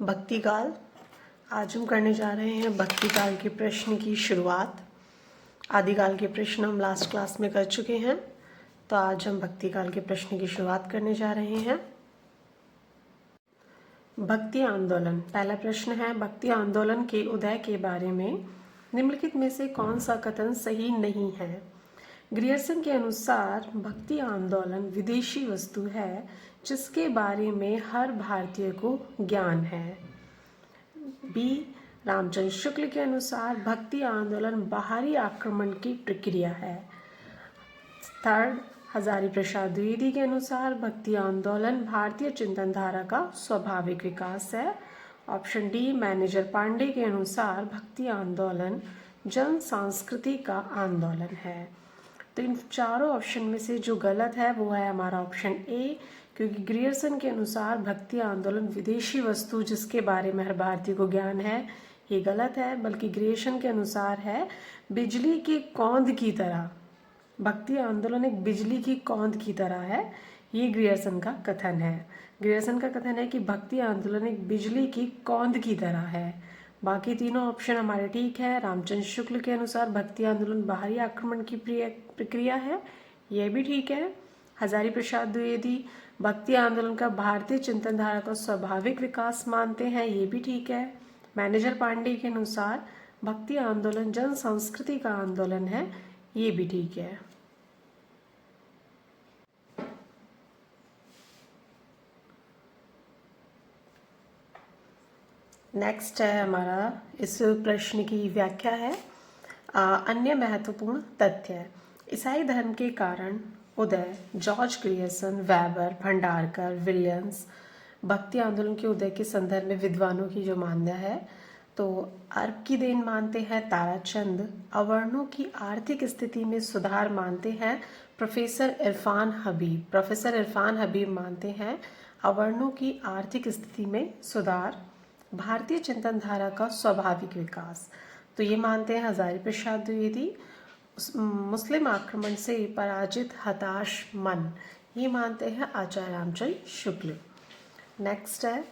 भक्ति काल। आज हम करने जा रहे हैं भक्ति काल के प्रश्न की शुरुआत। आदिकाल के प्रश्न हम लास्ट क्लास में कर चुके हैं, तो आज हम भक्ति काल के प्रश्न की शुरुआत करने जा रहे हैं। भक्ति आंदोलन। पहला प्रश्न है, भक्ति आंदोलन के उदय के बारे में निम्नलिखित में से कौन सा कथन सही नहीं है? ग्रियर्सन के अनुसार भक्ति आंदोलन विदेशी वस्तु है जिसके बारे में हर भारतीय को ज्ञान है। बी, रामचंद्र शुक्ल के अनुसार भक्ति आंदोलन बाहरी आक्रमण की प्रक्रिया है। थर्ड, हजारी प्रसाद द्विवेदी के अनुसार भक्ति आंदोलन भारतीय चिंतन धारा का स्वाभाविक विकास है। ऑप्शन डी, मैनेजर पांडे के अनुसार भक्ति आंदोलन जन संस्कृति का आंदोलन है। तो इन चारों ऑप्शन में से जो गलत है वो है हमारा ऑप्शन ए, क्योंकि ग्रियर्सन के अनुसार भक्ति आंदोलन विदेशी वस्तु जिसके बारे में हर भारतीय को ज्ञान है, ये गलत है। बल्कि ग्रियर्सन के अनुसार है बिजली की कौंध की तरह। भक्ति आंदोलन एक बिजली की कौंध की तरह है, ये ग्रियर्सन का कथन है। ग्रियर्सन का कथन है कि भक्ति आंदोलन एक बिजली की कौंध की तरह है। बाकी तीनों ऑप्शन हमारे ठीक है। रामचंद्र शुक्ल के अनुसार भक्ति आंदोलन बाहरी आक्रमण की प्रक्रिया है, यह भी ठीक है। हजारी प्रसाद द्विवेदी भक्ति आंदोलन का भारतीय चिंतन धारा का स्वाभाविक विकास मानते हैं, ये भी ठीक है। मैनेजर पांडे के अनुसार भक्ति आंदोलन जन संस्कृति का आंदोलन है, ये भी ठीक है। नेक्स्ट है हमारा इस प्रश्न की व्याख्या है। अन्य महत्वपूर्ण तथ्य, ईसाई धर्म के कारण उदय। George Grierson, Weber, Bhandarkar, Williams भक्ति आंदोलन के उदय के संदर्भ में विद्वानों की जो मान्यता है, तो अर्ब की देन मानते हैं ताराचंद। अवर्णों की आर्थिक स्थिति में सुधार मानते हैं प्रोफेसर इरफान हबीब। प्रोफेसर इरफान हबीब मानते हैं अवर्णों की आर्थिक स्थिति में सुधार भारतीय चिंतन धारा का स्वाभाविक विकास, तो ये मानते हैं हजारी प्रसाद द्विवेदी। मुस्लिम आक्रमण से पराजित हताश मन, ये मानते हैं आचार्य रामचंद्र शुक्ल। नेक्स्ट है,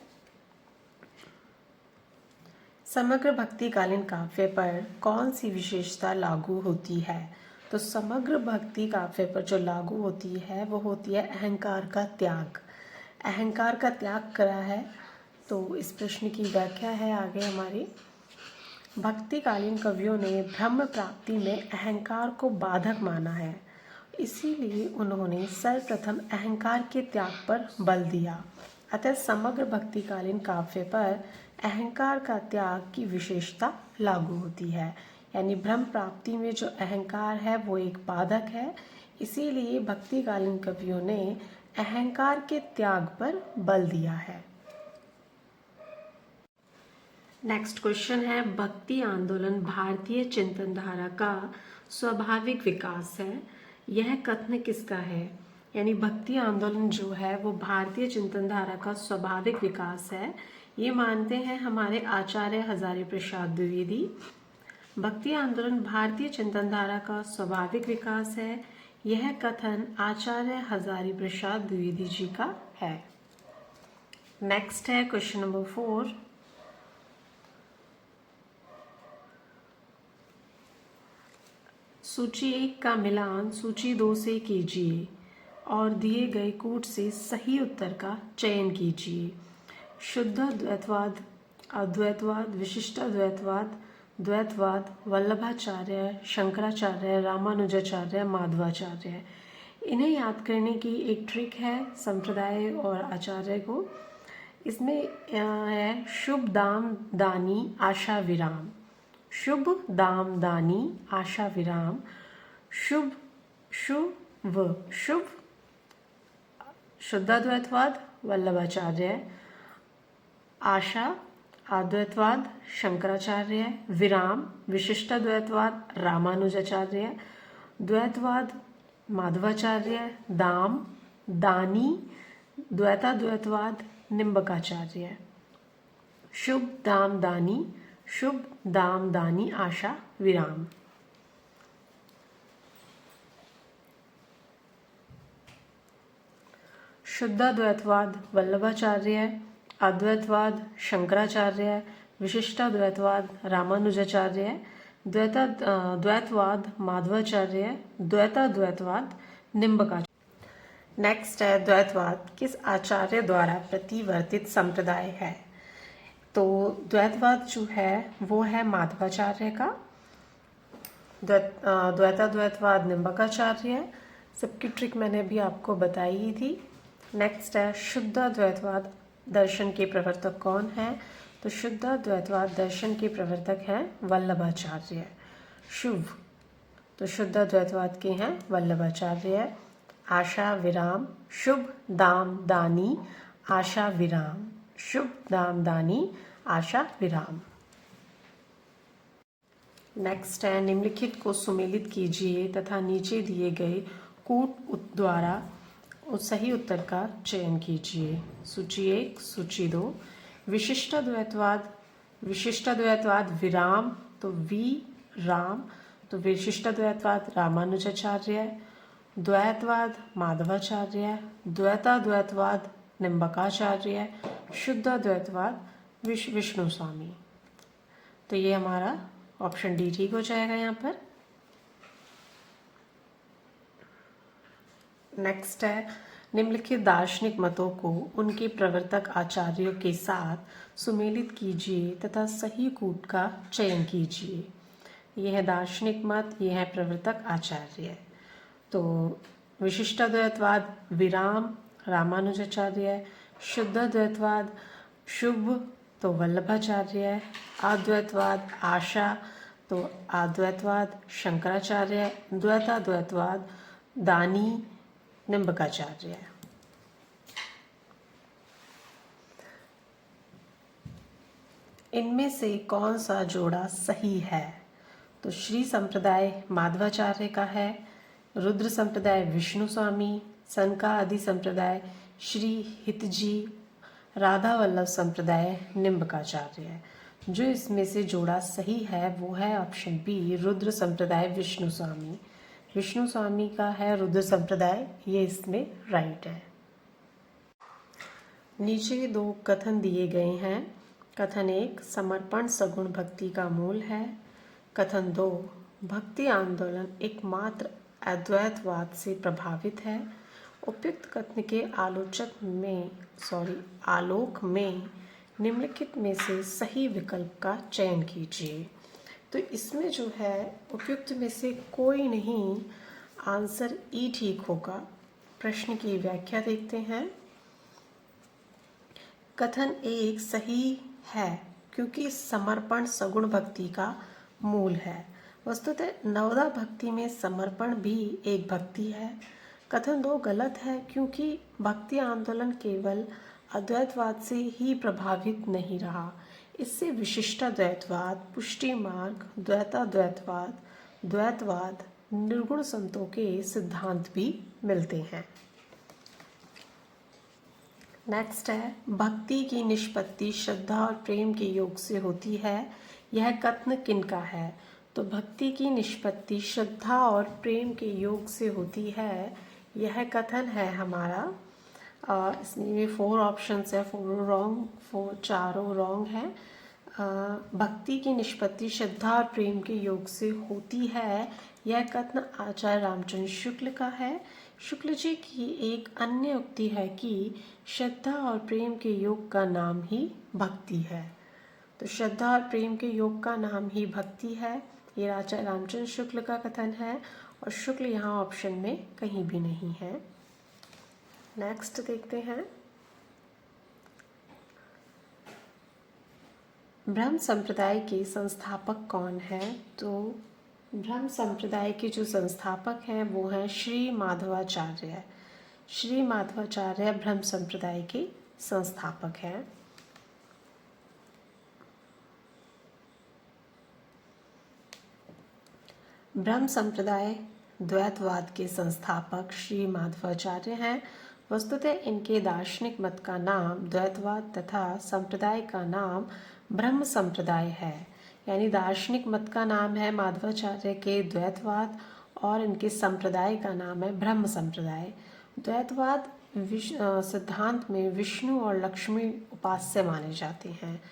समग्र भक्तिकालीन काव्य पर कौन सी विशेषता लागू होती है? तो समग्र भक्ति काव्य पर जो लागू होती है वो होती है अहंकार का त्याग। अहंकार का त्याग करा है, तो इस प्रश्न की व्याख्या है आगे हमारी। भक्तिकालीन कवियों ने ब्रह्म प्राप्ति में अहंकार को बाधक माना है, इसीलिए उन्होंने सर्वप्रथम अहंकार के त्याग पर बल दिया। अतः समग्र भक्तिकालीन काव्य पर अहंकार का त्याग की विशेषता लागू होती है, यानी ब्रह्म प्राप्ति में जो अहंकार है वो एक बाधक है, इसीलिए भक्तिकालीन कवियों ने अहंकार के त्याग पर बल दिया है। नेक्स्ट क्वेश्चन है, भक्ति आंदोलन भारतीय चिंतन धारा का स्वाभाविक विकास है, यह कथन किसका है? यानी भक्ति आंदोलन जो है वो भारतीय चिंतन धारा का स्वाभाविक विकास है, ये मानते हैं हमारे आचार्य हजारी प्रसाद द्विवेदी। भक्ति आंदोलन भारतीय चिंतन धारा का स्वाभाविक विकास है, यह कथन आचार्य हजारी प्रसाद द्विवेदी जी का है। नेक्स्ट है क्वेश्चन नंबर 4, सूची 1 का मिलान सूची 2 से कीजिए और दिए गए कूट से सही उत्तर का चयन कीजिए। शुद्ध द्वैतवाद, अद्वैतवाद, विशिष्ट द्वैतवाद, द्वैतवाद, वल्लभाचार्य, शंकराचार्य, रामानुजाचार्य, माधवाचार्य। इन्हें याद करने की एक ट्रिक है संप्रदाय और आचार्य को। इसमें है शुभ दाम दानी आशा विराम। शुभ दाम दानी आशा विराम। शुभ शुभ शुभ शुद्धाद्वैतवाद वल्लभाचार्य, आशा अद्वैतवाद शंकराचार्य, विराम विशिष्टाद्वैतवाद रामानुजाचार्य, द्वैतवाद माधवाचार्य, दाम दानी द्वैताद्वैतवाद निम्बकाचार्य। शुभ दाम दानी, शुभ दाम दानी आशा विराम। शुद्धाद्वैतवाद वल्लभाचार्य, अद्वैतवाद शंकराचार्य, विशिष्टाद्वैतवाद रामानुजाचार्य, द्वैतवाद माधवाचार्य, द्वैताद्वैतवाद निम्बकाचार्य। नेक्स्ट है द्वैतवाद किस आचार्य द्वारा प्रतिवर्तित संप्रदाय है? तो द्वैतवाद जो है वो है माधवाचार्य का, द्वैताद्वैतवाद निम्बकाचार्य। सबकी ट्रिक मैंने भी आपको बताई ही थी। नेक्स्ट है शुद्धाद्वैतवाद दर्शन के प्रवर्तक कौन है? तो शुद्धाद्वैतवाद दर्शन के प्रवर्तक हैं वल्लभाचार्य। शुभ, तो शुद्धाद्वैतवाद के हैं वल्लभाचार्य। आशा विराम, शुभ दाम दानी, आशा विराम, शुभ दाम दानी, आशा विराम। नेक्स्ट है निम्नलिखित को सुमेलित कीजिए तथा नीचे दिए गए कूट द्वारा सही उत्तर का चयन कीजिए। सूची 1, सूची 2। विशिष्टाद्वैतवाद, विशिष्टाद्वैतवाद विराम, तो वी राम, तो विशिष्टाद्वैतवाद रामानुजाचार्य। द्वैतवाद माधवाचार्य, द्वैताद्वैतवाद निम्बकाचार्य, शुद्धाद्वैतवाद विष्णु स्वामी। तो ये हमारा ऑप्शन डी ठीक हो जाएगा यहाँ पर। नेक्स्ट है निम्नलिखित दार्शनिक मतों को उनके प्रवर्तक आचार्यों के साथ सुमेलित कीजिए तथा सही कूट का चयन कीजिए। यह है दार्शनिक मत, यह है प्रवर्तक आचार्य। तो विशिष्टाद्वैतवाद विराम रामानुजाचार्य, शुद्धाद्वैतवाद शुभ तो वल्लभाचार्य, अद्वैतवाद आशा तो अद्वैतवाद शंकराचार्य, द्वैताद्वैतवाद दानी निम्बकाचार्य। इनमें से कौन सा जोड़ा सही है? तो श्री संप्रदाय माधवाचार्य का है, रुद्र संप्रदाय विष्णु स्वामी, सनका आदि संप्रदाय श्री हितजी, राधा वल्लभ संप्रदाय निम्बकाचार्य। जो इसमें से जोड़ा सही है वो है ऑप्शन बी रुद्र संप्रदाय विष्णु स्वामी। विष्णु स्वामी का है रुद्र संप्रदाय, ये इसमें राइट है। नीचे 2 कथन दिए गए हैं। कथन 1 समर्पण सगुण भक्ति का मूल है। कथन 2 भक्ति आंदोलन एकमात्र अद्वैतवाद से प्रभावित है। उपयुक्त कथन के आलोक में निम्नलिखित में से सही विकल्प का चयन कीजिए। तो इसमें जो है उपयुक्त में से कोई नहीं, आंसर ई ठीक होगा। प्रश्न की व्याख्या देखते हैं। कथन 1 सही है क्योंकि समर्पण सगुण भक्ति का मूल है। वस्तुतः नवदा भक्ति में समर्पण भी एक भक्ति है। कथन 2 गलत है क्योंकि भक्ति आंदोलन केवल अद्वैतवाद से ही प्रभावित नहीं रहा। इससे विशिष्टाद्वैतवाद, पुष्टि मार्ग, द्वैताद्वैतवाद, द्वैतवाद, निर्गुण संतों के सिद्धांत भी मिलते हैं। नेक्स्ट है भक्ति की निष्पत्ति श्रद्धा और प्रेम के योग से होती है। यह कथन किनका है? तो भक्ति की निष्पत्ति श्रद्धा और प्रेम के योग से होती है, यह कथन है हमारा। इसमें 4 ऑप्शंस है, 4 रॉन्ग, 4 चारों रॉन्ग है। भक्ति की निष्पत्ति श्रद्धा और प्रेम के योग से होती है, यह कथन आचार्य रामचंद्र शुक्ल का है। शुक्ल जी की एक अन्य उक्ति है कि श्रद्धा और प्रेम के योग का नाम ही भक्ति है। तो श्रद्धा और प्रेम के योग का नाम ही भक्ति है, ये आचार्य रामचंद्र शुक्ल का कथन है और शुक्ल यहाँ ऑप्शन में कहीं भी नहीं है। नेक्स्ट देखते हैं ब्रह्म संप्रदाय के संस्थापक कौन है? तो ब्रह्म संप्रदाय के जो संस्थापक हैं वो हैं श्री माधवाचार्य। श्री माधवाचार्य ब्रह्म संप्रदाय के संस्थापक हैं। ब्रह्म संप्रदाय द्वैतवाद के संस्थापक श्री माधवाचार्य हैं। वस्तुतः इनके दार्शनिक मत का नाम द्वैतवाद तथा संप्रदाय का नाम ब्रह्म संप्रदाय है। यानी दार्शनिक मत का नाम है माधवाचार्य के द्वैतवाद और इनके संप्रदाय का नाम है ब्रह्म संप्रदाय। द्वैतवाद सिद्धांत में विष्णु और लक्ष्मी उपास्य माने जाते हैं।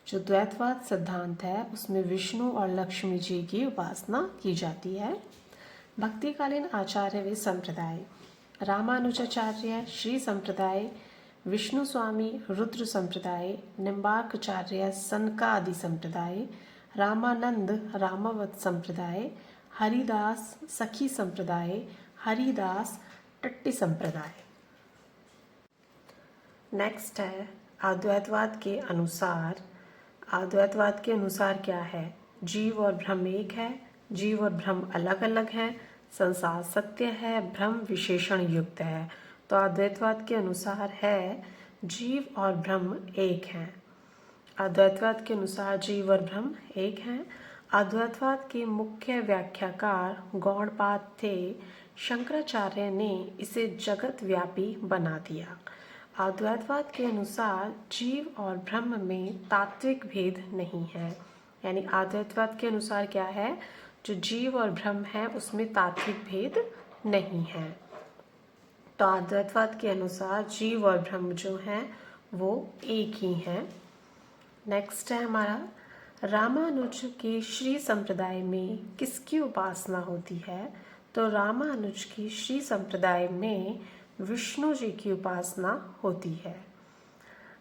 जो द्वैतवाद सिद्धांत है उसमें विष्णु और लक्ष्मी जी की उपासना की जाती है। भक्तिकालीन आचार्य व संप्रदाय: रामानुजाचार्य श्री संप्रदाय, विष्णु स्वामी रुद्र संप्रदाय, निम्बार्काचार्य सनकादि संप्रदाय, रामानंद रामावत संप्रदाय, हरिदास सखी संप्रदाय, हरिदास टट्टी संप्रदाय। नेक्स्ट है अद्वैतवाद के अनुसार। अद्वैतवाद के अनुसार क्या है? जीव और ब्रह्म एक है, जीव और ब्रह्म अलग अलग हैं, संसार सत्य है, ब्रह्म विशेषण युक्त है। तो अद्वैतवाद के अनुसार है जीव और ब्रह्म एक हैं। अद्वैतवाद के अनुसार जीव और ब्रह्म एक हैं। अद्वैतवाद के मुख्य व्याख्याकार गौड़पाद थे। शंकराचार्य ने इसे जगत व्यापी बना दिया। अद्वैतवाद के अनुसार जीव और ब्रह्म में तात्विक भेद नहीं है। यानी अद्वैतवाद के अनुसार क्या है? जो जीव और ब्रह्म है उसमें तात्विक भेद नहीं है। तो अद्वैतवाद के अनुसार जीव और ब्रह्म जो हैं वो एक ही हैं। नेक्स्ट है हमारा रामानुज के श्री संप्रदाय में किसकी उपासना होती है? तो रामानुज की श्री संप्रदाय में विष्णु जी की उपासना होती है।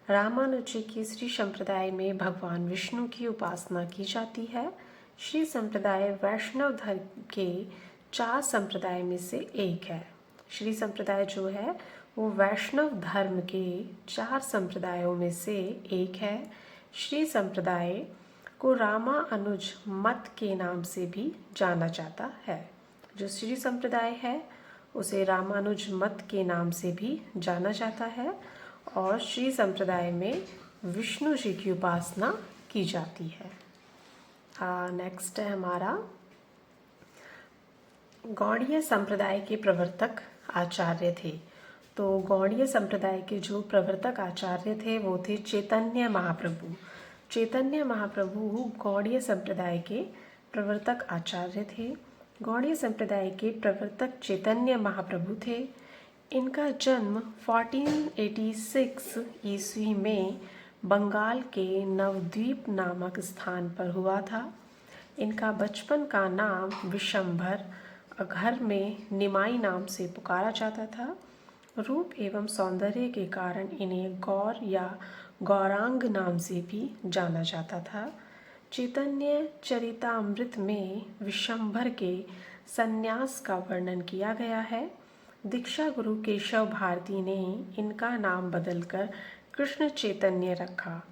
रामानुज जी की श्री संप्रदाय में भगवान विष्णु की उपासना की जाती है। श्री संप्रदाय वैष्णव धर्म के 4 संप्रदाय में से एक है। श्री संप्रदाय जो है वो वैष्णव धर्म के 4 संप्रदायों में से एक है। श्री संप्रदाय को रामानुज मत के नाम से भी जाना जाता है। जो श्री संप्रदाय है उसे रामानुज मत के नाम से भी जाना जाता है और श्री संप्रदाय में विष्णु जी की उपासना की जाती है। नेक्स्ट है हमारा गौड़ीय संप्रदाय के प्रवर्तक आचार्य थे। तो गौड़ीय संप्रदाय के जो प्रवर्तक आचार्य थे वो थे चैतन्य महाप्रभु। चैतन्य महाप्रभु गौड़ीय संप्रदाय के प्रवर्तक आचार्य थे। गौड़ीय संप्रदाय के प्रवर्तक चैतन्य महाप्रभु थे। इनका जन्म 1486 ईस्वी में बंगाल के नवद्वीप नामक स्थान पर हुआ था। इनका बचपन का नाम विशंभर, घर में निमाई नाम से पुकारा जाता था। रूप एवं सौंदर्य के कारण इन्हें गौर या गौरांग नाम से भी जाना जाता था। चैतन्य चरितामृत में विशंभर के संन्यास का वर्णन किया गया है। दीक्षा गुरु केशव भारती ने इनका नाम बदलकर कृष्ण चैतन्य रखा।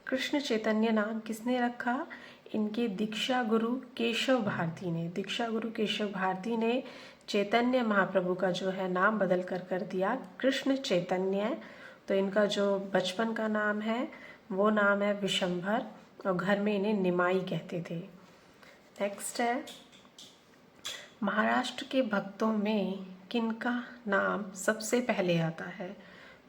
कृष्ण चैतन्य नाम किसने रखा? इनके दीक्षा गुरु केशव भारती ने। दीक्षा गुरु केशव भारती ने चैतन्य महाप्रभु का जो है नाम बदल कर दिया कृष्ण चैतन्य। तो इनका जो बचपन का नाम है वो नाम है विशंभर और घर में इन्हें निमाई कहते थे। नेक्स्ट है महाराष्ट्र के भक्तों में किनका नाम सबसे पहले आता है?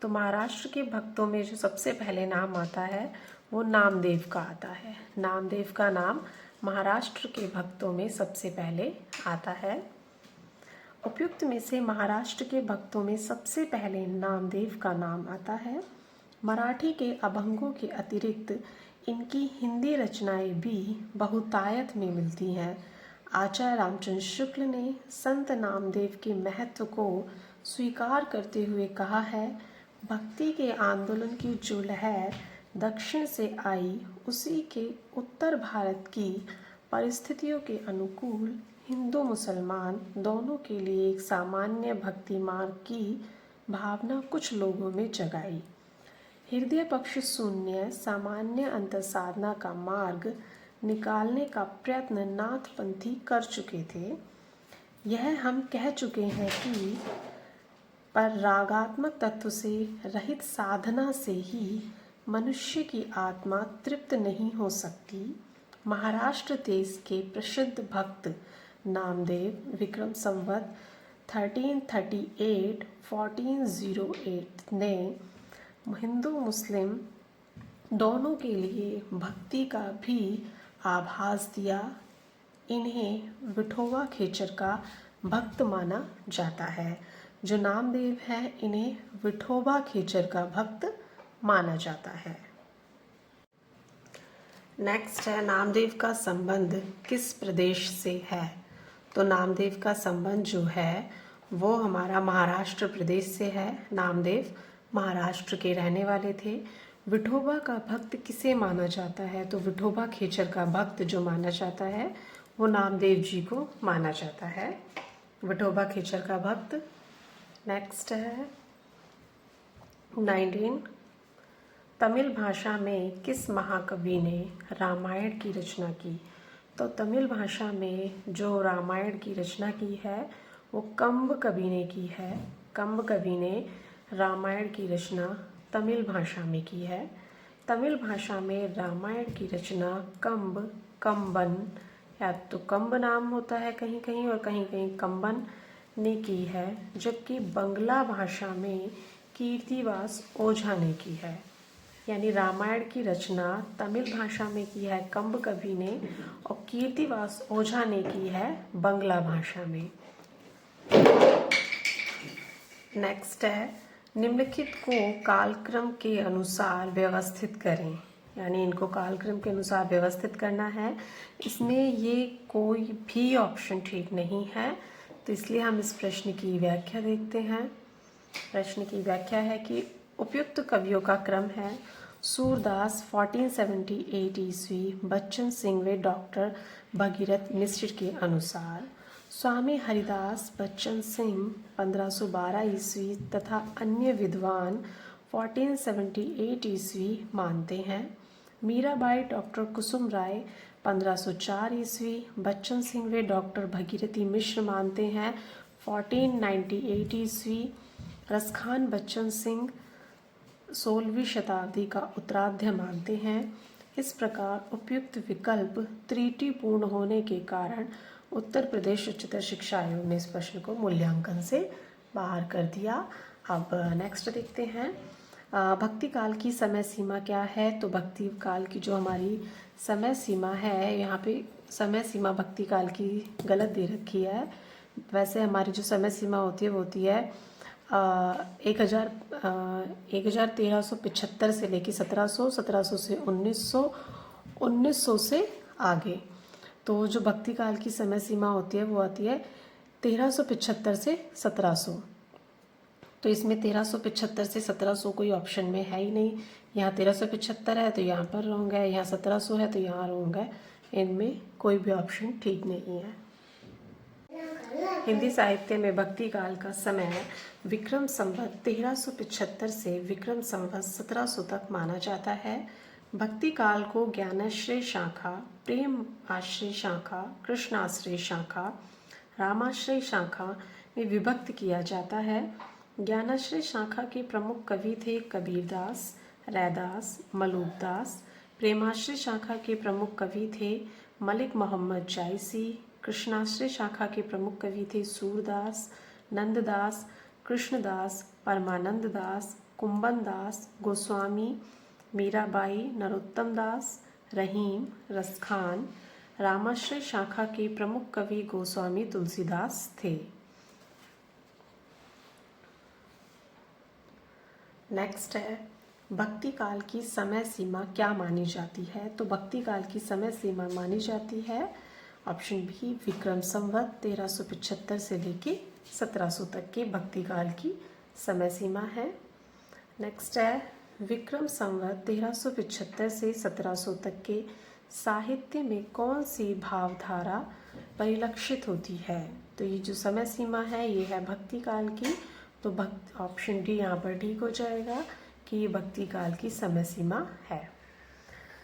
तो महाराष्ट्र के भक्तों में जो सबसे पहले नाम आता है वो नामदेव का आता है। नामदेव का नाम महाराष्ट्र के भक्तों में सबसे पहले आता है। उपयुक्त में से महाराष्ट्र के भक्तों में सबसे पहले नामदेव का नाम आता है। मराठी के अभंगों के अतिरिक्त इनकी हिंदी रचनाएं भी बहुतायत में मिलती हैं। आचार्य रामचंद्र शुक्ल ने संत नामदेव के महत्व को स्वीकार करते हुए कहा है, भक्ति के आंदोलन की जो लहर दक्षिण से आई उसी के उत्तर भारत की परिस्थितियों के अनुकूल हिंदू मुसलमान दोनों के लिए एक सामान्य भक्ति मार्ग की भावना कुछ लोगों में जगाई। हृदय पक्ष शून्य सामान्य अंतसाधना का मार्ग निकालने का प्रयत्न नाथपंथी कर चुके थे। यह हम कह चुके हैं कि पर रागात्मक तत्व से रहित साधना से ही मनुष्य की आत्मा तृप्त नहीं हो सकती। महाराष्ट्र देश के प्रसिद्ध भक्त नामदेव विक्रम संवत 1438 ने हिंदू मुस्लिम दोनों के लिए भक्ति का भी आभास दिया। इन्हें विठोबा खेचर का भक्त माना जाता है। जो नामदेव है इन्हें विठोबा खेचर का भक्त माना जाता है। नेक्स्ट है नामदेव का संबंध किस प्रदेश से है। तो नामदेव का संबंध जो है वो हमारा महाराष्ट्र प्रदेश से है। नामदेव महाराष्ट्र के रहने वाले थे। विठोबा का भक्त किसे माना जाता है। तो विठोबा खेचर का भक्त जो माना जाता है वो नामदेव जी को माना जाता है, विठोबा खेचर का भक्त। नेक्स्ट है 19, तमिल भाषा में किस महाकवि ने रामायण की रचना की। तो तमिल भाषा में जो रामायण की रचना की है वो कंब कवि ने की है। कंब कवि ने रामायण की रचना तमिल भाषा में की है। तमिल भाषा में रामायण की रचना कंबन या तो कंब नाम होता है कहीं कहीं और कहीं कहीं कंबन ने की है, जबकि बंगला भाषा में कीर्तिवास ओझा ने की है। यानी रामायण की रचना तमिल भाषा में की है कंब कवि ने और कीर्तिवास ओझा ने की है बंगला भाषा में। नेक्स्ट है निम्नलिखित को कालक्रम के अनुसार व्यवस्थित करें। यानी इनको कालक्रम के अनुसार व्यवस्थित करना है। इसमें ये कोई भी ऑप्शन ठीक नहीं है, तो इसलिए हम इस प्रश्न की व्याख्या देखते हैं। प्रश्न की व्याख्या है कि उपयुक्त कवियों का क्रम है सूरदास 1478 ईस्वी, बच्चन सिंह व डॉक्टर भगीरथ मिश्र के अनुसार, स्वामी हरिदास बच्चन सिंह 1512 ईस्वी तथा अन्य विद्वान 1478 ईस्वी मानते हैं। मीराबाई डॉक्टर कुसुम राय 1504 ईस्वी, बच्चन सिंह व डॉक्टर भगीरथी मिश्र मानते हैं 1498 ईस्वी। रसखान बच्चन सिंह 16वीं शताब्दी का उत्तरार्ध मानते हैं। इस प्रकार उपयुक्त विकल्प त्रुटिपूर्ण होने के कारण उत्तर प्रदेश उच्चतर शिक्षा आयोग ने इस प्रश्न को मूल्यांकन से बाहर कर दिया। अब नेक्स्ट देखते हैं भक्ति काल की समय सीमा क्या है। तो भक्ति काल की जो हमारी समय सीमा है, यहाँ पे समय सीमा भक्ति काल की गलत दे रखी है। वैसे हमारी जो समय सीमा होती है वो होती है 1375 से लेकर 1700, 1700 से 1900, 1900 से आगे। तो जो भक्ति काल की समय सीमा होती है वो आती है 1375 से 1700। तो इसमें 1375 से 1700 कोई ऑप्शन में है ही नहीं। यहाँ 1375 है तो यहाँ पर रॉन्ग है, यहाँ 1700 है तो यहाँ रॉन्ग है। इनमें कोई भी ऑप्शन ठीक नहीं है। हिंदी साहित्य में भक्ति काल का समय विक्रम संवत 1375 से विक्रम संवत 1700 तक माना जाता है। भक्ति काल को ज्ञानाश्रय शाखा, प्रेम आश्रय शाखा, कृष्णाश्रय शाखा, रामाश्रय शाखा में विभक्त किया जाता है। ज्ञानाश्रय शाखा के प्रमुख कवि थे कबीरदास, रैदास, मलूकदास। प्रेमाश्रय शाखा के प्रमुख कवि थे मलिक मोहम्मद जायसी। कृष्णाश्रय शाखा के प्रमुख कवि थे सूरदास, नंददास, कृष्णदास, परमानंद दास, कुंबन दास, गोस्वामी, मीराबाई, नरोत्तम दास, रहीम, रसखान। रामाश्रय शाखा के प्रमुख कवि गोस्वामी तुलसीदास थे। नेक्स्ट है भक्ति काल की समय सीमा क्या मानी जाती है। तो भक्ति काल की समय सीमा मानी जाती है ऑप्शन बी विक्रम संवत 1375 से लेके 1700 तक के भक्ति काल की समय सीमा है। नेक्स्ट है विक्रम संवत 1375 से 1700 तक के साहित्य में कौन सी भावधारा परिलक्षित होती है। तो ये जो समय सीमा है ये है भक्ति काल की। तो ऑप्शन डी यहाँ पर ठीक हो जाएगा कि ये भक्ति काल की समय सीमा है।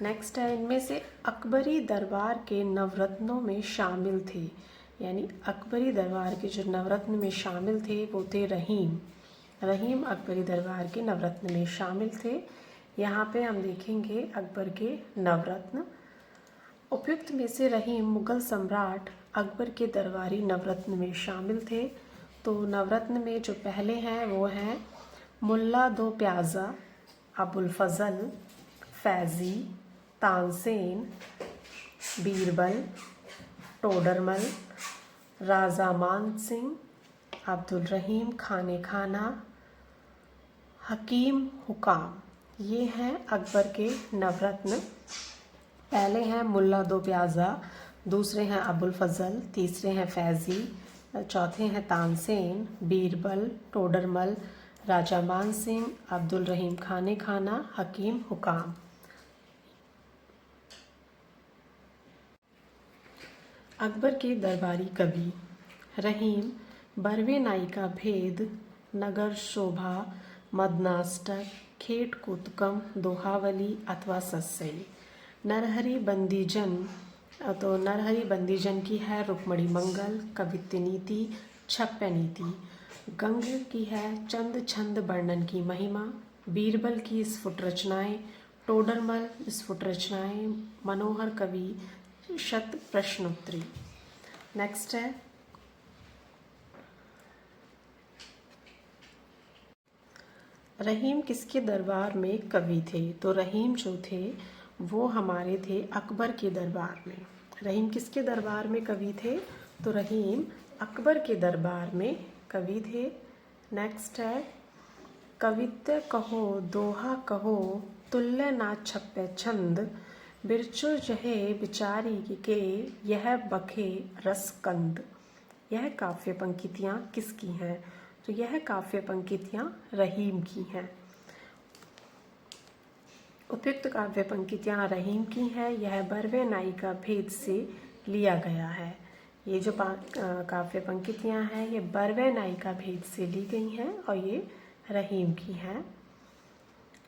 नेक्स्ट है इनमें से अकबरी दरबार के नवरत्नों में शामिल थे। यानी अकबरी दरबार के जो नवरत्न में शामिल थे वो थे रहीम। रहीम अकबरी दरबार के नवरत्न में शामिल थे। यहाँ पे हम देखेंगे अकबर के नवरत्न। उपयुक्त में से रहीम मुगल सम्राट अकबर के दरबारी नवरत्न में शामिल थे। तो नवरत्न में जो पहले हैं वो हैं मुल्ला दो प्याज़ा, अबुल फजल, फैज़ी, तानसेन, बीरबल, टोडरमल, राजा मान सिंह, अब्दुल रहीम खाने खाना, हकीम हुकाम। ये हैं अकबर के नवरत्न। पहले हैं मुल्ला दो प्याज़ा, दूसरे हैं अबुल फजल, तीसरे हैं फैज़ी, चौथे हैं तानसेन, बीरबल, टोडरमल, राजा मान सिंह, अब्दुल रहीम खाने खाना, हकीम हुकाम। अकबर के दरबारी कवि। रहीम, बरवे नाई का भेद, नगर शोभा, मदनाष्टक, खेट कूतकम, दोहावली अथवा सस्सई। नरहरि बंदीजन, तो नरहरि बंदीजन की है रुक्मणी मंगल, कवित्त नीति, छप्य नीति। गंग की है चंद छंद वर्णन की महिमा। बीरबल की स्फुट रचनाएं, टोडरमल स्फुट रचनाएं, मनोहर कवि शत प्रश्नोत्तरी। नेक्स्ट है रहीम किसके दरबार में कवि थे। तो रहीम जो थे वो हमारे थे अकबर के दरबार में। रहीम किसके दरबार में कवि थे। तो रहीम अकबर के दरबार में कवि थे। नेक्स्ट है कवित्य कहो दोहा कहो, तुल्य ना छप्पे छंद, बिरचो जहे बिचारी के, यह बखे रसकंद। यह काव्य पंक्तियाँ किसकी हैं। तो यह काव्य पंक्तियाँ रहीम की हैं। उपयुक्त काव्य पंक्तियाँ रहीम की हैं। यह बरवे नाई का भेद से लिया गया है। ये जो काव्य पंक्तियाँ हैं ये बरवे नाई का भेद से ली गई हैं और ये रहीम की हैं।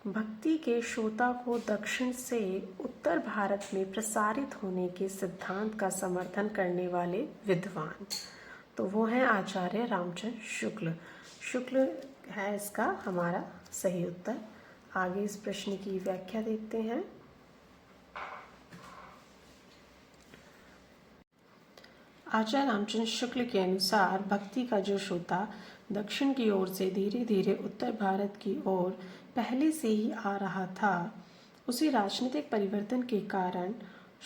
भक्ति के श्रोता को दक्षिण से उत्तर भारत में प्रसारित होने के सिद्धांत का समर्थन करने वाले विद्वान, तो वो हैं आचार्य रामचंद्र शुक्ल। शुक्ल है इसका हमारा सही उत्तर। आगे इस प्रश्न की व्याख्या देखते हैं। आचार्य रामचंद्र शुक्ल के अनुसार भक्ति का जो श्रोता दक्षिण की ओर से धीरे धीरे उत्तर भारत की ओर पहले से ही आ रहा था, उसे राजनीतिक परिवर्तन के कारण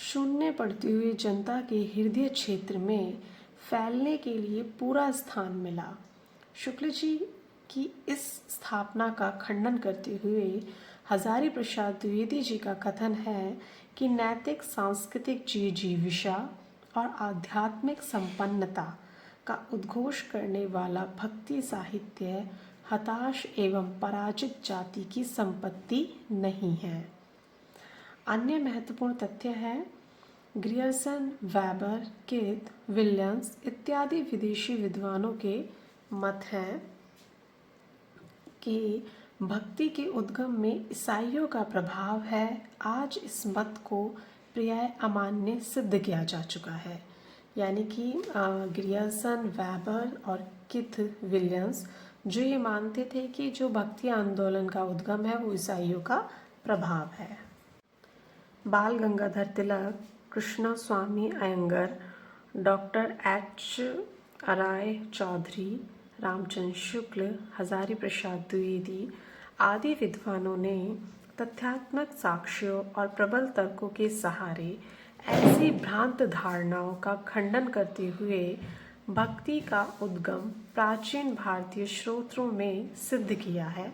शून्य पड़ती हुई जनता के हृदय क्षेत्र में फैलने के लिए पूरा स्थान मिला। शुक्ल जी की इस स्थापना का खंडन करते हुए हजारी प्रसाद द्विवेदी जी का कथन है कि नैतिक सांस्कृतिक जीविका और आध्यात्मिक संपन्नता का उद्घोष करने वाला भक्ति साहित्य हताश एवं पराजित जाति की संपत्ति नहीं है। अन्य महत्वपूर्ण तथ्य है ग्रियर्सन, वेबर, किथ, विलियम्स इत्यादि विदेशी विद्वानों के मत हैं कि भक्ति के उद्गम में ईसाइयों का प्रभाव है। आज इस मत को पर्याय अमान्य सिद्ध किया जा चुका है। यानी कि ग्रियर्सन, वेबर और किथ, विलियम्स जो ये मानते थे कि जो भक्ति आंदोलन का उद्गम है वो ईसाइयों का प्रभाव है। बाल गंगाधर तिलक, कृष्णा स्वामी अयंगर, डॉक्टर एच राय चौधरी, रामचंद्र शुक्ल, हजारी प्रसाद द्विवेदी आदि विद्वानों ने तथ्यात्मक साक्ष्यों और प्रबल तर्कों के सहारे ऐसी भ्रांत धारणाओं का खंडन करते हुए भक्ति का उद्गम प्राचीन भारतीय स्रोतों में सिद्ध किया है।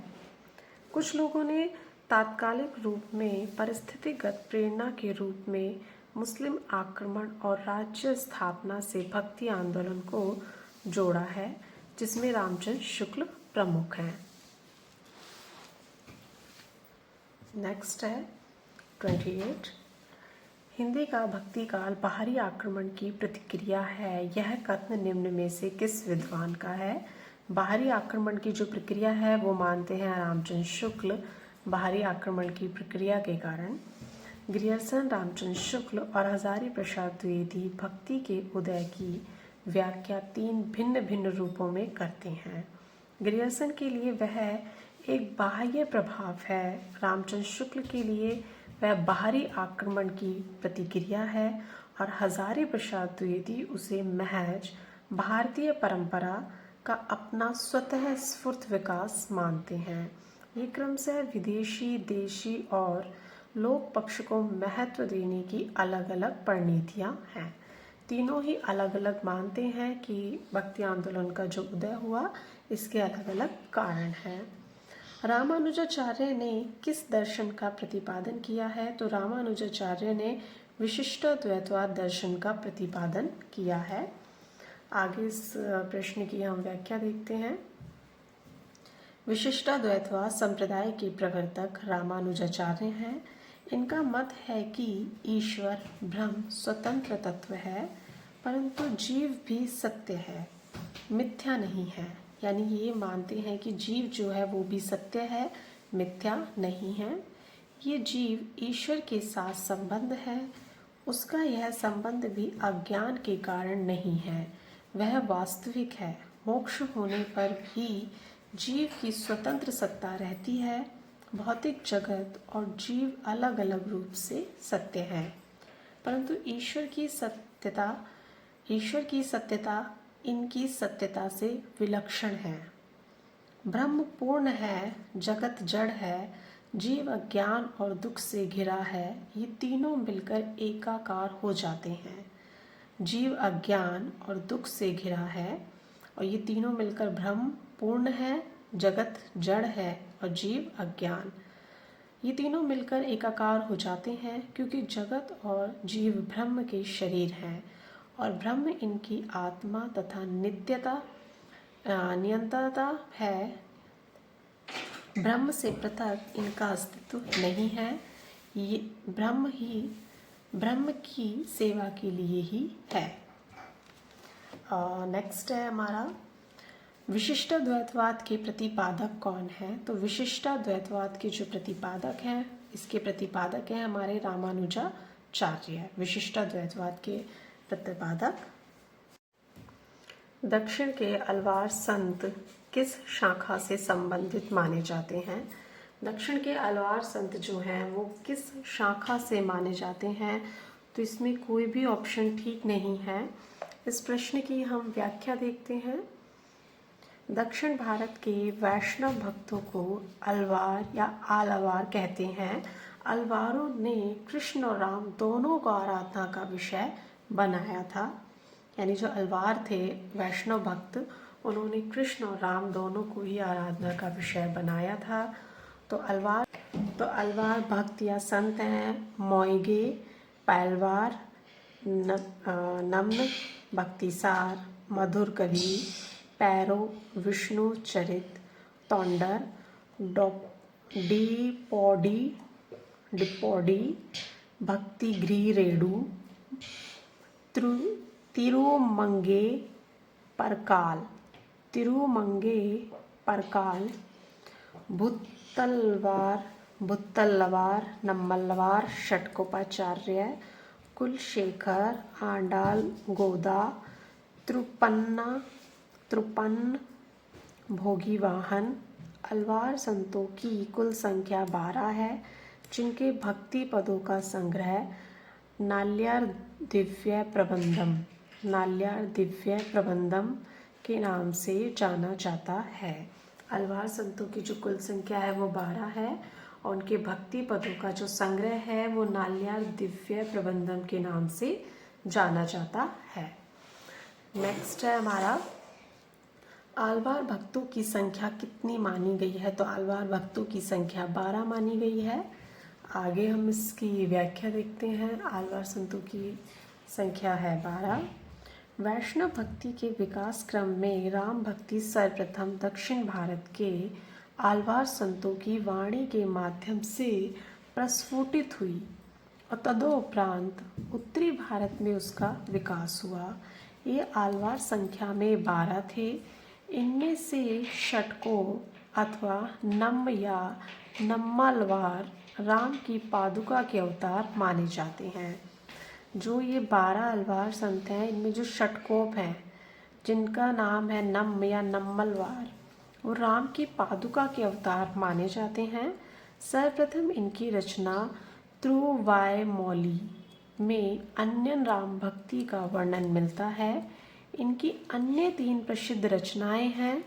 कुछ लोगों ने तात्कालिक रूप में परिस्थितिगत प्रेरणा के रूप में मुस्लिम आक्रमण और राज्य स्थापना से भक्ति आंदोलन को जोड़ा है, जिसमें रामचंद्र शुक्ल प्रमुख हैं। नेक्स्ट है 28। हिंदी का भक्ति काल बाहरी आक्रमण की प्रतिक्रिया है। यह कथन निम्न में से किस विद्वान का है। बाहरी आक्रमण की जो प्रक्रिया है वो मानते हैं रामचंद्र शुक्ल। बाहरी आक्रमण की प्रक्रिया के कारण ग्रियर्सन, रामचंद्र शुक्ल और हजारी प्रसाद द्विवेदी भक्ति के उदय की व्याख्या 3 भिन्न भिन्न रूपों में करते हैं। ग्रियर्सन के लिए वह एक बाह्य प्रभाव है, रामचंद्र शुक्ल के लिए वह बाहरी आक्रमण की प्रतिक्रिया है और हजारी प्रसाद द्विवेदी उसे महज भारतीय परंपरा का अपना स्वतः स्फूर्त विकास मानते हैं। ये क्रमशः विदेशी, देशी और लोक पक्ष को महत्व देने की अलग अलग परिणतियाँ हैं। तीनों ही अलग अलग मानते हैं कि भक्ति आंदोलन का जो उदय हुआ इसके अलग अलग कारण हैं। रामानुजाचार्य ने किस दर्शन का प्रतिपादन किया है? तो रामानुजाचार्य ने विशिष्टाद्वैतवाद दर्शन का प्रतिपादन किया है। आगे इस प्रश्न की हम व्याख्या देखते हैं। विशिष्टाद्वैतवाद संप्रदाय के प्रवर्तक रामानुजाचार्य हैं। इनका मत है कि ईश्वर ब्रह्म स्वतंत्र तत्व है, परंतु जीव भी सत्य है, मिथ्या नहीं है। यानी ये मानते हैं कि जीव जो है वो भी सत्य है, मिथ्या नहीं है। ये जीव ईश्वर के साथ संबंध है, उसका यह संबंध भी अज्ञान के कारण नहीं है, वह वास्तविक है। मोक्ष होने पर भी जीव की स्वतंत्र सत्ता रहती है। भौतिक जगत और जीव अलग अलग रूप से सत्य है, परंतु ईश्वर की सत्यता इनकी सत्यता से विलक्षण है। ब्रह्म पूर्ण है, जगत जड़ है, जीव अज्ञान और दुख से घिरा है। ये तीनों मिलकर एकाकार हो जाते हैं। जीव अज्ञान और दुख से घिरा है और ये तीनों मिलकर ब्रह्म पूर्ण है, जगत जड़ है और जीव अज्ञान, ये तीनों मिलकर एकाकार हो जाते हैं, क्योंकि जगत और जीव ब्रह्म के शरीर हैं और ब्रह्म इनकी आत्मा तथा नियंत्रता है। ब्रह्म से पृथक इनका अस्तित्व नहीं है। ये ब्रह्म की सेवा के लिए ही है। नेक्स्ट है हमारा, विशिष्टाद्वैतवाद के प्रतिपादक कौन है? तो विशिष्टाद्वैतवाद के जो प्रतिपादक हैं, इसके प्रतिपादक हैं हमारे रामानुजाचार्य। विशिष्टाद्वैतवाद के प्रतिपादक। दक्षिण के अलवार संत किस शाखा से संबंधित माने जाते हैं? दक्षिण के अलवार संत जो हैं वो किस शाखा से माने जाते हैं? तो इसमें कोई भी ऑप्शन ठीक नहीं है। इस प्रश्न की हम व्याख्या देखते हैं। दक्षिण भारत के वैष्णव भक्तों को अलवार या आलवार कहते हैं। अलवारों ने कृष्ण और राम दोनों को आराधना का विषय बनाया था। यानी जो अलवार थे वैष्णव भक्त, उन्होंने कृष्ण और राम दोनों को ही आराधना का विषय बनाया था। तो अलवार भक्त या संत हैं मोइगे, पैलवार, नम्न, भक्तिसार, मधुर कवि, पैरो, विष्णु चरित, तोंडर, डिपोडी, भक्तिग्री रेडू, तिरुमंगे परकाल, भुत्तलवार, नम्मलवार, षटकोपाचार्य, कुलशेखर, आंडाल गोदा, त्रुपन्न, भोगीवाहन। अलवार संतों की कुल संख्या 12 है, जिनके भक्ति पदों का संग्रह नाल्यार दिव्य प्रबंधम के नाम से जाना जाता है। अलवार संतों की जो कुल संख्या है वो 12 है और उनके भक्ति पदों का जो संग्रह है वो नाल्यार दिव्य प्रबंधम के नाम से जाना जाता है। नेक्स्ट है हमारा, आलवार भक्तों की संख्या कितनी मानी गई है? तो आलवार भक्तों की संख्या 12 मानी गई है। आगे हम इसकी व्याख्या देखते हैं। आलवार संतों की संख्या है 12। वैष्णव भक्ति के विकास क्रम में राम भक्ति सर्वप्रथम दक्षिण भारत के आलवार संतों की वाणी के माध्यम से प्रस्फुटित हुई और तदोपरांत उत्तरी भारत में उसका विकास हुआ। ये आलवार संख्या में 12 थे। इनमें से षटकों अथवा नम या नम्मलवार राम की पादुका के अवतार माने जाते हैं। जो ये 12 अलवार संत हैं, इनमें जो षटकोप हैं जिनका नाम है नम या नम्मलवार, वो राम की पादुका के अवतार माने जाते हैं। सर्वप्रथम इनकी रचना तिरुवाइमोली में अन्य राम भक्ति का वर्णन मिलता है। इनकी अन्य 3 प्रसिद्ध रचनाएं हैं।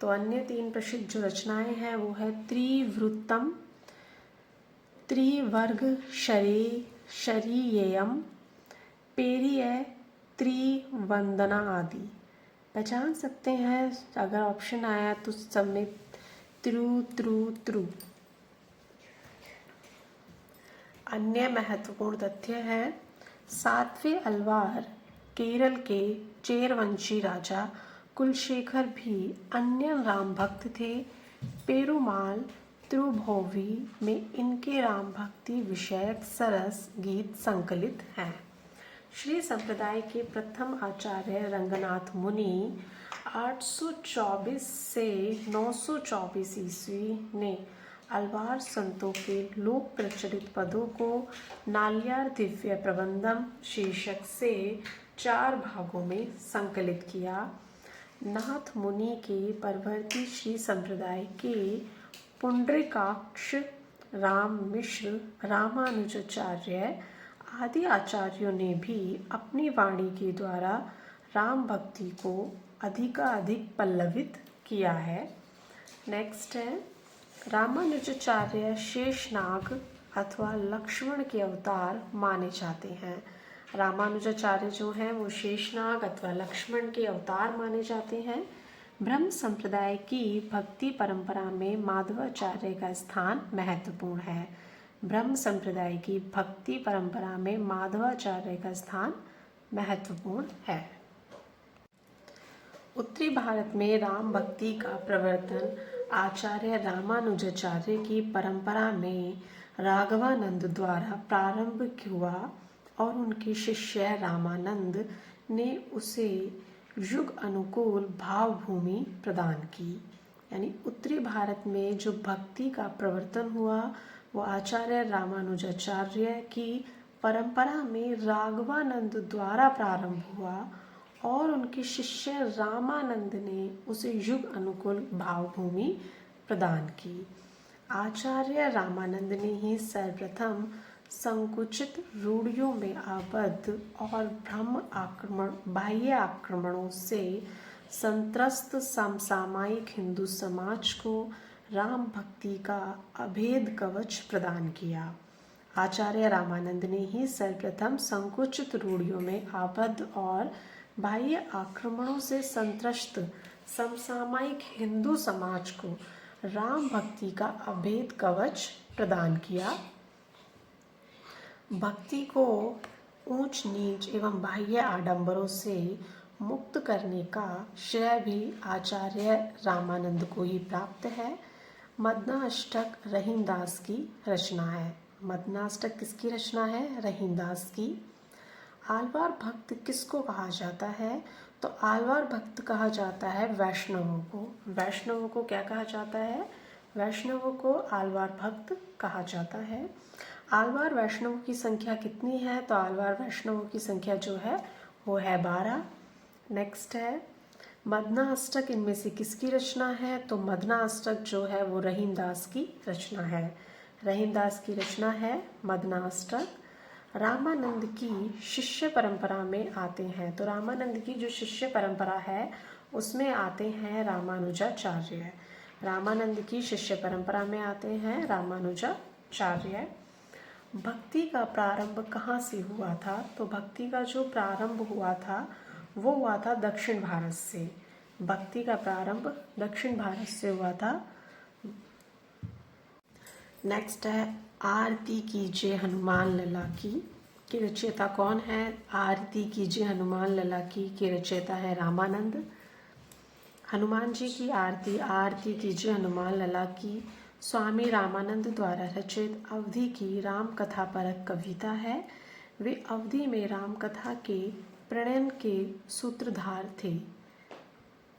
तो अन्य 3 प्रसिद्ध जो रचनाएं हैं वो है त्रिवृत्तम, त्रिवर्ग शरीयेयम, पेरिय त्रिवंदना आदि। पहचान सकते हैं, अगर ऑप्शन आया तो सब में त्रु त्रु त्रु। अन्य महत्वपूर्ण तथ्य है, 7वें अलवार केरल के चेरवंशी राजा कुलशेखर भी अन्य राम भक्त थे। पेरुमाल त्रुभोवी में इनके राम भक्ति विषयक सरस गीत संकलित हैं। श्री संप्रदाय के प्रथम आचार्य रंगनाथ मुनि 824 से 924 ईस्वी ने अलवार संतों के लोक प्रचलित पदों को नालियार दिव्य प्रबंधम शीर्षक से 4 भागों में संकलित किया। नाथ मुनि के परवर्ती श्री संप्रदाय के पुंडरीकाक्ष, राम मिश्र, रामानुजाचार्य आदि आचार्यों ने भी अपनी वाणी के द्वारा राम भक्ति को अधिकाधिक पल्लवित किया है। नेक्स्ट है, रामानुजाचार्य शेषनाग अथवा लक्ष्मण के अवतार माने जाते हैं। रामानुजाचार्य जो हैं वो शेषनाग अथवा लक्ष्मण के अवतार माने जाते हैं। ब्रह्म संप्रदाय की भक्ति परंपरा में माधवाचार्य का स्थान महत्वपूर्ण है। ब्रह्म संप्रदाय की भक्ति परंपरा में माधवाचार्य का स्थान महत्वपूर्ण है। उत्तरी भारत में राम भक्ति का प्रवर्तन आचार्य रामानुजाचार्य की परंपरा में राघवानंद द्वारा प्रारंभ हुआ और उनके शिष्य रामानंद ने उसे युग अनुकूल भावभूमि प्रदान की। यानी उत्तरी भारत में जो भक्ति का प्रवर्तन हुआ वो आचार्य रामानुजाचार्य की परंपरा में राघवानंद द्वारा प्रारंभ हुआ और उनके शिष्य रामानंद ने उसे युग अनुकूल भावभूमि प्रदान की। आचार्य रामानंद ने ही सर्वप्रथम संकुचित रूढ़ियों में आबद्ध और बाह्य आक्रमणों से संत्रस्त समसामयिक हिंदू समाज को राम भक्ति का अभेद कवच प्रदान किया। आचार्य रामानंद ने ही सर्वप्रथम संकुचित रूढ़ियों में आबद्ध और बाह्य आक्रमणों से संत्रस्त समसामयिक हिंदू समाज को राम भक्ति का अभेद कवच प्रदान किया। भक्ति को ऊंच नीच एवं बाह्य आडंबरों से मुक्त करने का श्रेय भी आचार्य रामानंद को ही प्राप्त है। मदनाष्टक रहीमदास की रचना है। मदनाष्टक किसकी रचना है? रहीमदास की। आलवार भक्त किसको कहा जाता है? तो आलवार भक्त कहा जाता है वैष्णवों को। वैष्णवों को क्या कहा जाता है? वैष्णवों को आलवार भक्त कहा जाता है। आलवार वैष्णवों की संख्या कितनी है? तो आलवार वैष्णवों की संख्या जो है वो है 12। नेक्स्ट है, मदना अष्टक इनमें से किसकी रचना है? तो मदना अष्टक जो है वो रहीमदास की रचना है। रहीमदास की रचना है मदना अष्टक। रामानंद की शिष्य परंपरा में आते हैं, तो रामानंद की जो शिष्य परंपरा है उसमें आते हैं रामानुजाचार्य। रामानंद की शिष्य परंपरा में आते हैं रामानुजाचार्य। भक्ति का प्रारंभ कहाँ से हुआ था? तो भक्ति का जो प्रारंभ हुआ था वो हुआ था दक्षिण भारत से। भक्ति का प्रारंभ दक्षिण भारत से हुआ था। नेक्स्ट है, आरती कीजिए हनुमान लला की रचयिता कौन है? आरती कीजिए हनुमान लला की रचयिता है रामानंद। हनुमान जी की आरती कीजिए हनुमान लला की स्वामी रामानंद द्वारा रचित अवधि की राम कथा परक कविता है। वे अवधि में राम कथा के प्रणयन के सूत्रधार थे।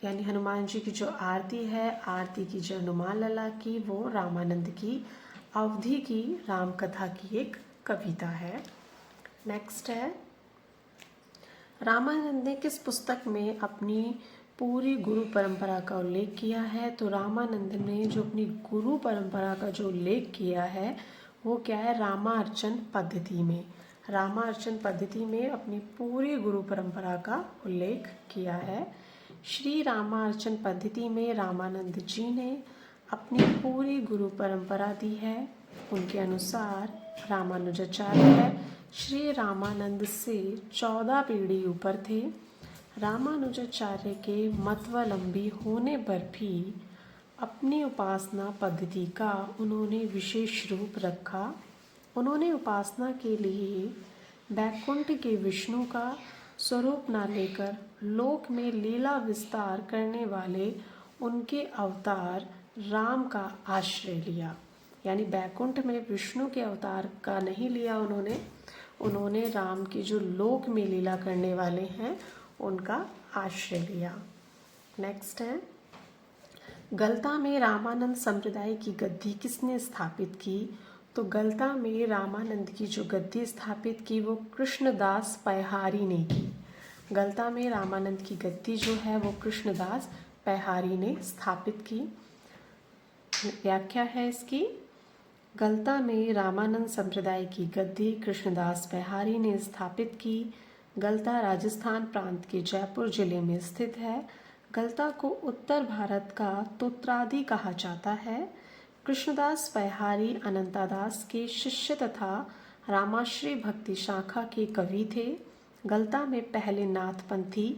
यानी हनुमान जी की जो आरती है, आरती कीजिए हनुमान लला की, वो रामानंद की अवधि की राम कथा की एक कविता है। नेक्स्ट है, रामानंद ने किस पुस्तक में अपनी पूरी गुरु परंपरा का उल्लेख किया है? तो रामानंद ने जो अपनी गुरु परंपरा का जो उल्लेख किया है वो क्या है? रामार्चन पद्धति में। रामार्चन पद्धति में अपनी पूरी गुरु परंपरा का उल्लेख किया है। श्री रामार्चन पद्धति में रामानंद जी ने अपनी पूरी गुरु परंपरा दी है। उनके अनुसार रामानुजाचार्य श्री रामानंद से 14 पीढ़ी ऊपर थे। रामानुजाचार्य के मतवालंबी होने पर भी अपनी उपासना पद्धति का उन्होंने विशेष रूप रखा। उन्होंने उपासना के लिए बैकुंठ के विष्णु का स्वरूप न लेकर लोक में लीला विस्तार करने वाले उनके अवतार राम का आश्रय लिया। यानी बैकुंठ में विष्णु के अवतार का नहीं लिया उन्होंने राम की जो लोक में लीला करने वाले हैं उनका आश्रय लिया। नेक्स्ट है, गलता में रामानंद संप्रदाय की गद्दी किसने स्थापित की? तो गलता में रामानंद की जो गद्दी स्थापित की वो कृष्णदास पैहारी ने की। गलता में रामानंद की गद्दी जो है वो कृष्णदास पैहारी ने स्थापित की। व्याख्या है इसकी, गलता में रामानंद संप्रदाय की गद्दी कृष्णदास पैहारी ने स्थापित की। गलता राजस्थान प्रांत के जयपुर जिले में स्थित है। गलता को उत्तर भारत का तोत्रादि कहा जाता है। कृष्णदास पैहारी अनंतादास के शिष्य तथा रामाश्री भक्ति शाखा के कवि थे। गलता में पहले नाथपंथी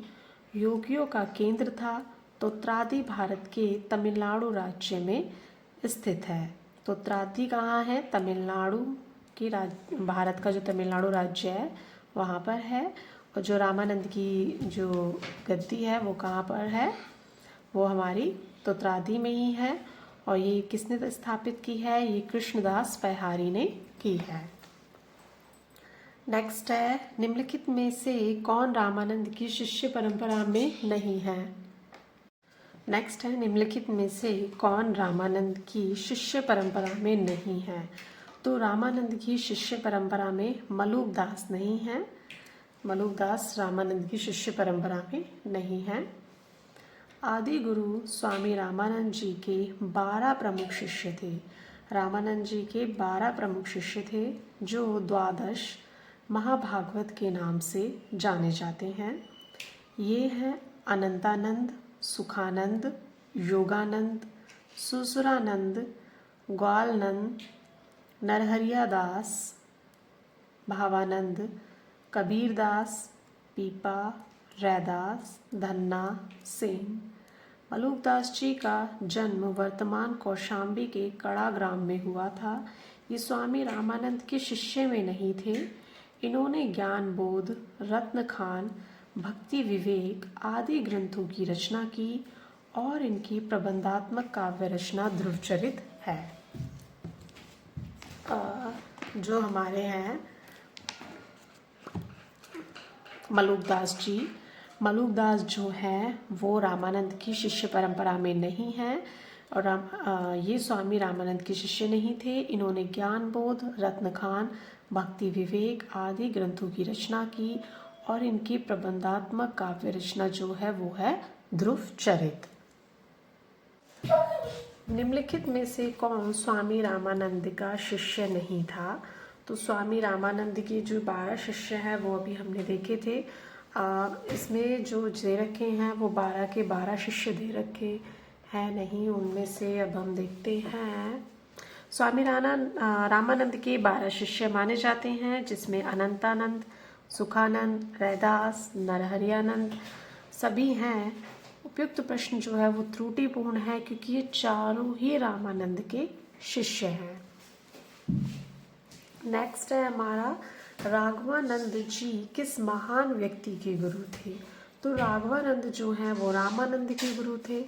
योगियों का केंद्र था। तोत्रादि भारत के तमिलनाडु राज्य में स्थित है। तोत्रादि कहाँ है? तमिलनाडु की भारत का जो तमिलनाडु राज्य है वहाँ पर है। और जो रामानंद की जो गद्दी है वो कहाँ पर है? वो हमारी तोत्रादि में ही है। और ये किसने स्थापित की है? ये कृष्णदास पैहारी ने की है। नेक्स्ट है, निम्नलिखित में से कौन रामानंद की शिष्य परंपरा में नहीं है? नेक्स्ट है, निम्नलिखित में से कौन रामानंद की शिष्य परंपरा में नहीं है? तो रामानंद की शिष्य परंपरा में मलुकदास नहीं है। मलुकदास रामानंद की शिष्य परंपरा में नहीं है। आदि गुरु स्वामी रामानंद जी के 12 प्रमुख शिष्य थे। रामानंद जी के 12 प्रमुख शिष्य थे जो द्वादश महाभागवत के नाम से जाने जाते हैं। ये हैं अनंतानंद, सुखानंद, योगानंद, सुसुरानंद, ग्वालनंद, नरहरिया दास, भावानंद, कबीरदास, पीपा, रैदास, धन्ना, सेन। मलुकदास जी का जन्म वर्तमान कौशाम्बी के कड़ा ग्राम में हुआ था। ये स्वामी रामानंद के शिष्य में नहीं थे। इन्होंने ज्ञान बोध, रत्न खान, भक्ति विवेक आदि ग्रंथों की रचना की और इनकी प्रबंधात्मक काव्य रचना ध्रुवचरित है। जो हमारे हैं मलुकदास जी, मलुकदास जो हैं वो रामानंद की शिष्य परंपरा में नहीं हैं और ये स्वामी रामानंद के शिष्य नहीं थे। इन्होंने ज्ञान बोध, रत्न खान, भक्ति विवेक आदि ग्रंथों की रचना की और इनकी प्रबंधात्मक काव्य रचना जो है वो है ध्रुवचरित। निम्नलिखित में से कौन स्वामी रामानंद का शिष्य नहीं था? तो स्वामी रामानंद के जो 12 शिष्य हैं वो अभी हमने देखे थे। इसमें जो दे रखे हैं वो 12 के 12 शिष्य दे रखे हैं नहीं। उनमें से अब हम देखते हैं स्वामी रामानंद के 12 शिष्य माने जाते हैं जिसमें अनंतानंद, सुखानंद, रैदास, नरहरियानंद सभी हैं। उपयुक्त प्रश्न जो है वो त्रुटिपूर्ण है क्योंकि ये चारों ही रामानंद के शिष्य हैं। नेक्स्ट है हमारा, राघवानंद जी किस महान व्यक्ति के गुरु थे? तो राघवानंद जो हैं वो रामानंद के गुरु थे।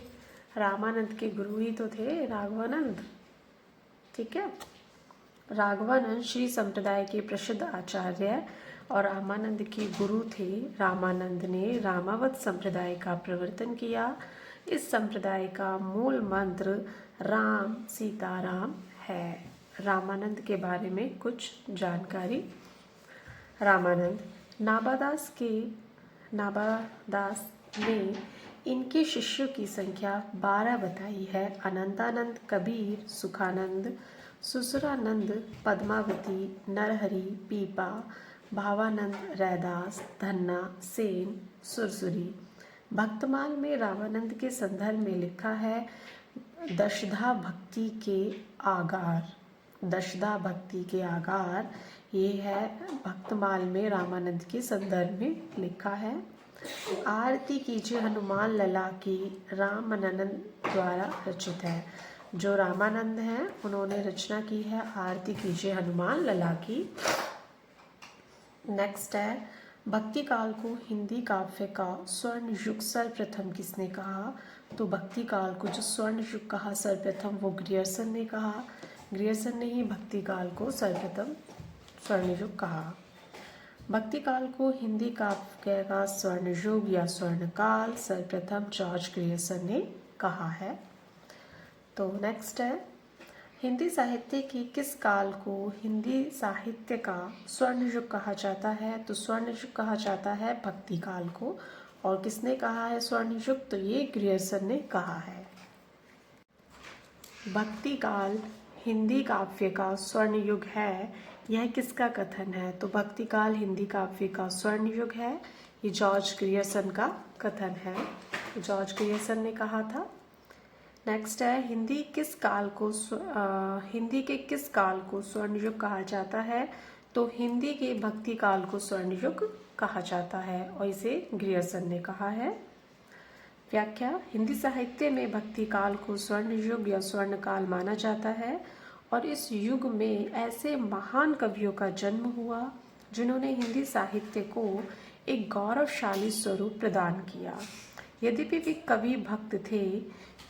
रामानंद के गुरु ही तो थे राघवानंद, ठीक है। राघवानंद श्री संप्रदाय के प्रसिद्ध आचार्य और रामानंद के गुरु थे। रामानंद ने रामावत संप्रदाय का प्रवर्तन किया। इस संप्रदाय का मूल मंत्र राम सीताराम है। रामानंद के बारे में कुछ जानकारी। रामानंद नाबादास ने इनके शिष्यों की संख्या 12 बताई है। अनंतानंद, कबीर, सुखानंद, सुसुरानंद, पद्मावती, नरहरि, पीपा, भावानंद, रैदास, धन्ना, सेन, सुरसुरी। भक्तमाल में रामानंद के संदर्भ में लिखा है दशधा भक्ति के आगार। दशदा भक्ति के आगार, ये है भक्तमाल में रामानंद के संदर्भ में लिखा है। आरती कीजिए हनुमान लला की रामानंद द्वारा रचित है। जो रामानंद हैं उन्होंने रचना की है आरती कीजिए हनुमान लला की। नेक्स्ट है, भक्ति काल को हिंदी काव्य का स्वर्ण युग सर्वप्रथम किसने कहा? तो भक्ति काल को जो स्वर्ण युग कहा सर्वप्रथम वो ग्रियर्सन ने कहा। ग्रियर्सन ने ही भक्ति काल को सर्वप्रथम स्वर्ण युग कहा। भक्ति काल को हिंदी काव्य का स्वर्ण युग या स्वर्ण काल सर्वप्रथम जॉर्ज ग्रियर्सन ने कहा है। तो नेक्स्ट है, हिंदी साहित्य के किस काल को हिंदी साहित्य का स्वर्ण युग कहा जाता है? तो स्वर्ण युग कहा जाता है भक्ति काल को। और किसने कहा है स्वर्ण युग? तो ये ग्रियर्सन ने कहा है। भक्ति काल हिंदी काव्य का स्वर्ण युग है, यह किसका कथन है? तो भक्ति काल हिंदी काव्य का स्वर्ण युग है, ये जॉर्ज ग्रियर्सन का कथन है। जॉर्ज ग्रियर्सन ने कहा था। नेक्स्ट है, हिंदी के किस काल को स्वर्ण युग कहा जाता है? तो हिंदी के भक्ति काल को स्वर्ण युग कहा जाता है और इसे ग्रियर्सन ने कहा है। व्याख्या, हिंदी साहित्य में भक्ति काल को स्वर्ण युग या स्वर्ण काल माना जाता है और इस युग में ऐसे महान कवियों का जन्म हुआ जिन्होंने हिंदी साहित्य को एक गौरवशाली स्वरूप प्रदान किया। यद्यपि वे कवि भक्त थे,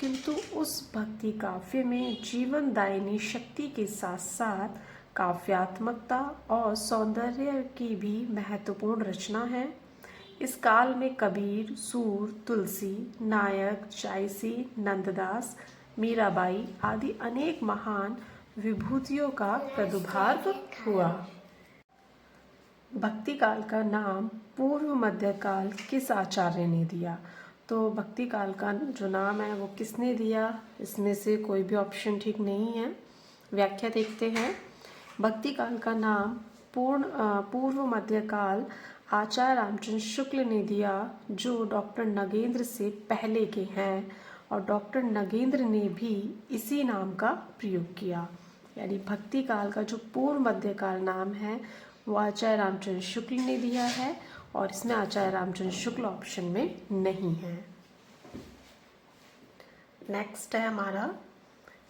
किंतु उस भक्ति काव्य में जीवनदायिनी शक्ति के साथ साथ काव्यात्मकता और सौंदर्य की भी महत्वपूर्ण रचना है। इस काल में कबीर, सूर, तुलसी, नायक, जायसी, नंददास, मीराबाई आदि अनेक महान विभूतियों का प्रादुर्भाव हुआ। भक्ति काल का नाम पूर्व मध्यकाल किस आचार्य ने दिया? तो भक्ति काल का जो नाम है वो किसने दिया? इसमें से कोई भी ऑप्शन ठीक नहीं है। व्याख्या देखते हैं। भक्ति काल का नाम पूर्व मध्यकाल आचार्य रामचंद्र शुक्ल ने दिया, जो डॉक्टर नगेंद्र से पहले के हैं और डॉक्टर नगेंद्र ने भी इसी नाम का प्रयोग किया। यानी भक्ति काल का जो पूर्व मध्यकाल नाम है वो आचार्य रामचंद्र शुक्ल ने दिया है और इसमें आचार्य रामचंद्र शुक्ल ऑप्शन में नहीं है। नेक्स्ट है हमारा,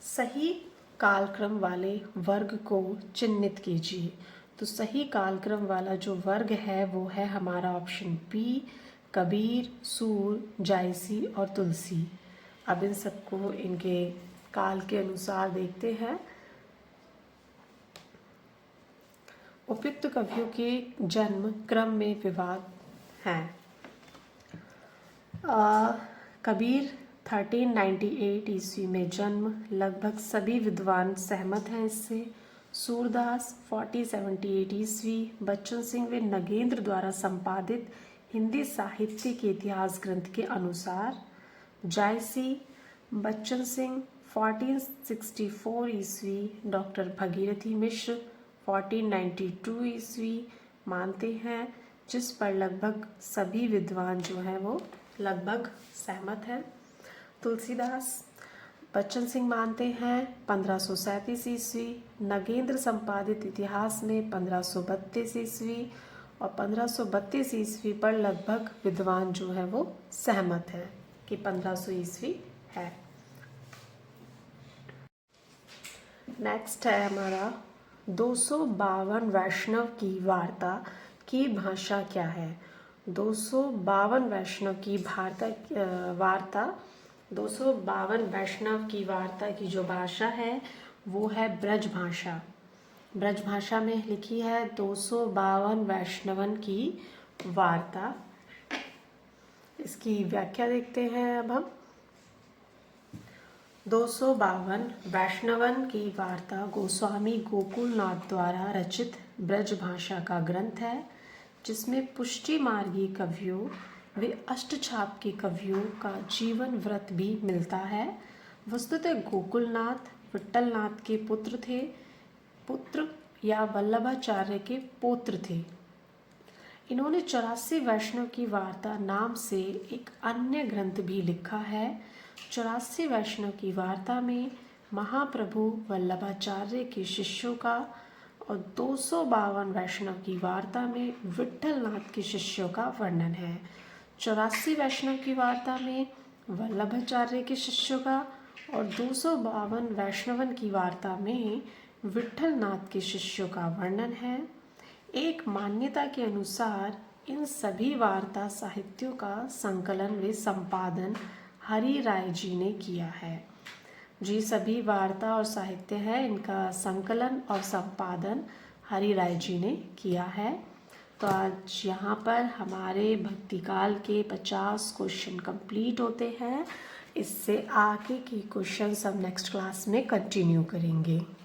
सही कालक्रम वाले वर्ग को चिन्हित कीजिए। तो सही कालक्रम वाला जो वर्ग है वो है हमारा ऑप्शन बी, कबीर, सूर, जायसी और तुलसी। अब इन सबको इनके काल के अनुसार देखते हैं। उपयुक्त कवियों के जन्म क्रम में विवाद है। कबीर 1398 ईस्वी में जन्म, लगभग सभी विद्वान सहमत हैं इससे। सूरदास 4078 ईस्वी, बच्चन सिंह व नगेंद्र द्वारा संपादित हिंदी साहित्य के इतिहास ग्रंथ के अनुसार। जायसी बच्चन सिंह 1464 ईस्वी, डॉक्टर भगीरथी मिश्र 1492 ईस्वी मानते हैं, जिस पर लगभग सभी विद्वान जो हैं वो लगभग सहमत हैं। तुलसीदास बच्चन सिंह मानते हैं 1537 ईस्वी, नगेंद्र संपादित इतिहास में 1532 ईस्वी और 1532 ईस्वी पर लगभग विद्वान जो है वो सहमत हैं कि 1500 ईस्वी है। नेक्स्ट है हमारा 252 वैष्णव की वार्ता की भाषा क्या है? 252 वैष्णव की वार्ता 252 वैष्णव की वार्ता की जो भाषा है वो है ब्रज भाषा। ब्रज भाषा में लिखी है 252 वैष्णवन की वार्ता। इसकी व्याख्या देखते हैं अब हम। 252 वैष्णवन की वार्ता गोस्वामी गोकुलनाथ द्वारा रचित ब्रज भाषा का ग्रंथ है, जिसमें पुष्टि मार्गी कवियों व अष्टछाप के कवियों का जीवन व्रत भी मिलता है। वस्तुतः गोकुलनाथ विट्ठलनाथ के पुत्र या वल्लभाचार्य के पौत्र थे। इन्होंने 84 वैष्णव की वार्ता नाम से एक अन्य ग्रंथ भी लिखा है। 84 वैष्णव की वार्ता में महाप्रभु वल्लभाचार्य के शिष्यों का और 252 वैष्णव की वार्ता में विट्ठलनाथ के शिष्यों का वर्णन है। 84 वैष्णव की वार्ता में वल्लभाचार्य के शिष्यों का और 252 वैष्णवन की वार्ता में विट्ठलनाथ के शिष्यों का वर्णन है। एक मान्यता के अनुसार इन सभी वार्ता साहित्यों का संकलन व संपादन हरि राय जी ने किया है। जी सभी वार्ता और साहित्य है, इनका संकलन और संपादन हरि राय जी ने किया है। तो आज यहाँ पर हमारे भक्तिकाल के 50 क्वेश्चन कंप्लीट होते हैं। इससे आगे के क्वेश्चन हम नेक्स्ट क्लास में कंटिन्यू करेंगे।